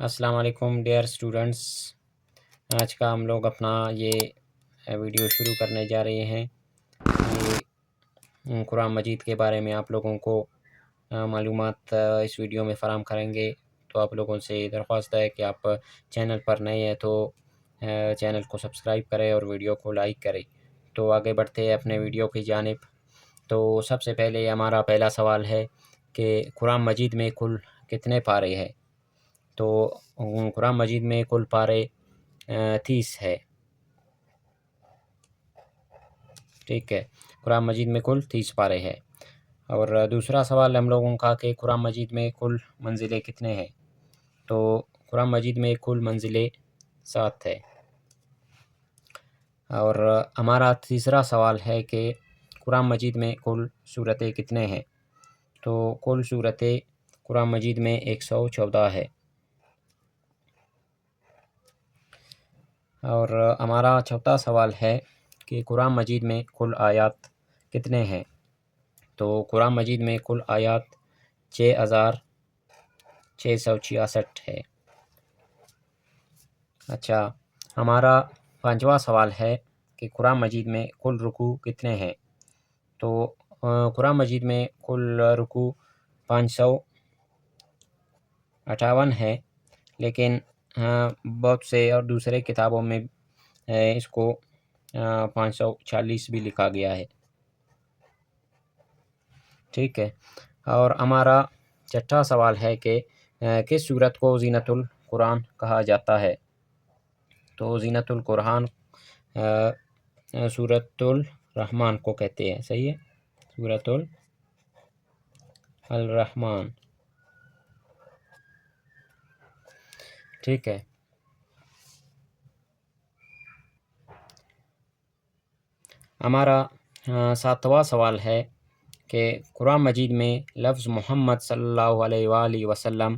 السلام علیکم dear students, آج کا ہم لوگ اپنا یہ ویڈیو شروع کرنے جا رہے ہیں۔ یہ قرآن مجید کے بارے میں آپ لوگوں کو معلومات اس ویڈیو میں فراہم کریں گے۔ تو آپ لوگوں سے درخواست ہے کہ آپ چینل پر نئے ہیں تو چینل کو سبسکرائب کریں اور ویڈیو کو لائک کریں۔ تو آگے بڑھتے ہیں اپنے ویڈیو کی جانب۔ تو سب سے پہلے ہمارا پہلا سوال ہے کہ قرآن مجید میں کل کتنے پارے ہیں؟ تو قرآن مجید میں کل پارے 30 ہے۔ ٹھیک ہے، قرآن مجید میں کل 30 پارے ہے۔ اور دوسرا سوال ہم لوگوں کا کہ قرآن مجید میں کل منزلیں کتنے ہیں؟ تو قرآن مجید میں کل منزلیں 7 ہے۔ اور ہمارا تیسرا سوال ہے کہ قرآن مجید میں کل سورتیں کتنے ہیں؟ تو کل سورتیں قرآن مجید میں 114 ہے۔ اور ہمارا چوتھا سوال ہے کہ قرآن مجید میں کل آیات کتنے ہیں؟ تو قرآن مجید میں کل آیات 6666 ہے۔ اچھا، ہمارا پانچواں سوال ہے کہ قرآن مجید میں کل رکوع کتنے ہیں؟ تو قرآن مجید میں کل رکوع 558 ہے، لیکن بہت سے اور دوسرے کتابوں میں اس کو 540 بھی لکھا گیا ہے۔ ٹھیک ہے، اور ہمارا چھٹا سوال ہے کہ کس سورت کو زینت القرآن کہا جاتا ہے؟ تو زینت القرآن سورۃ الرحمن کو کہتے ہیں۔ صحیح ہے، سورۃ الرحمن۔ ٹھیک ہے، ہمارا ساتواں سوال ہے کہ قرآن مجید میں لفظ محمد صلی اللہ علیہ وآلہ وسلم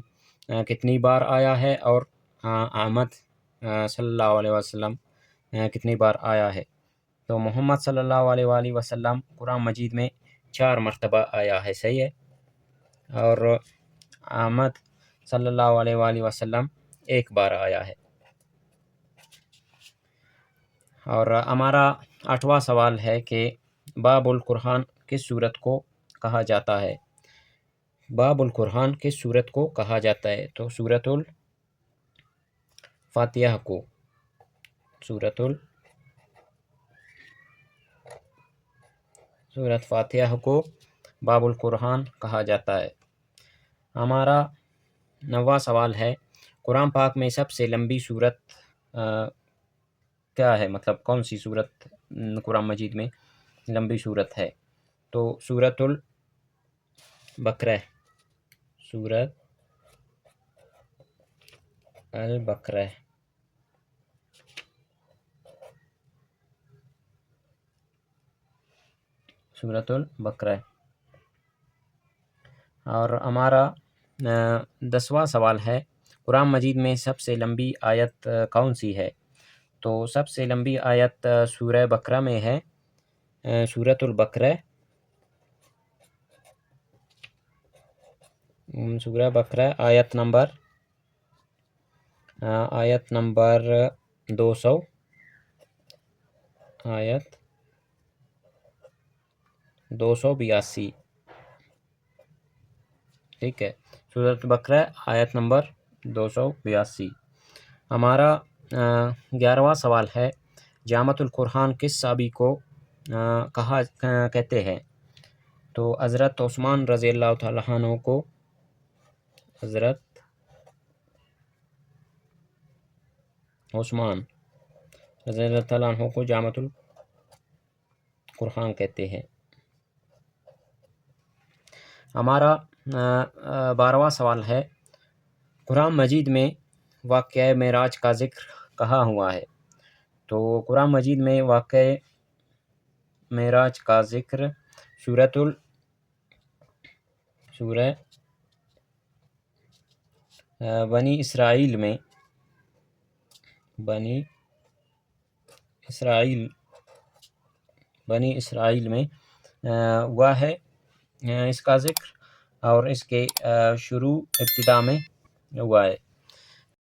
کتنی بار آیا ہے، اور احمد صلی اللہ علیہ وسلم کتنی بار آیا ہے؟ تو محمد صلی اللہ علیہ وآلہ وسلم قرآن مجید میں 4 مرتبہ آیا ہے۔ صحیح ہے، اور احمد صلی اللہ علیہ وآلہ وسلم 1 بار آیا ہے۔ اور ہمارا 8واں سوال ہے کہ باب القرآن کس سورت کو کہا جاتا ہے؟ باب القرآن کس سورت کو کہا جاتا ہے؟ تو سورۃ الفاتحہ کو، سورۃ فاتحہ کو باب القرآن کہا جاتا ہے۔ ہمارا 9واں سوال ہے قرآن پاک میں سب سے لمبی سورت کیا ہے؟ مطلب کون سی سورت قرآن مجید میں لمبی سورت ہے؟ تو سورۃ البقرہ، سورۃ البقرہ۔ سورۃ البقرہ۔ اور ہمارا 10واں سوال ہے قرآن مجید میں سب سے لمبی آیت کون سی ہے؟ تو سب سے لمبی آیت سورہ بقرہ میں ہے، سورۃ البقرہ، سورہ بقرہ آیت نمبر 200، آیت 282۔ ٹھیک ہے، سورۃ البقرہ آیت نمبر 282۔ ہمارا 11واں سوال ہے جامع القرآن کس صحابی کو کہتے ہیں؟ تو حضرت عثمان رضی اللہ تعالیٰ عنہ کو، حضرت عثمان رضی اللہ تعالیٰ عنہ کو جامع القرآن کہتے ہیں۔ ہمارا 12واں سوال ہے قرآن مجید میں واقعہ معراج کا ذکر کہاں ہوا ہے؟ تو قرآن مجید میں واقعہ معراج کا ذکر سورہ بنی اسرائیل میں ہوا ہے اس کا ذکر، اور اس کے ابتدا میں ہوا ہے۔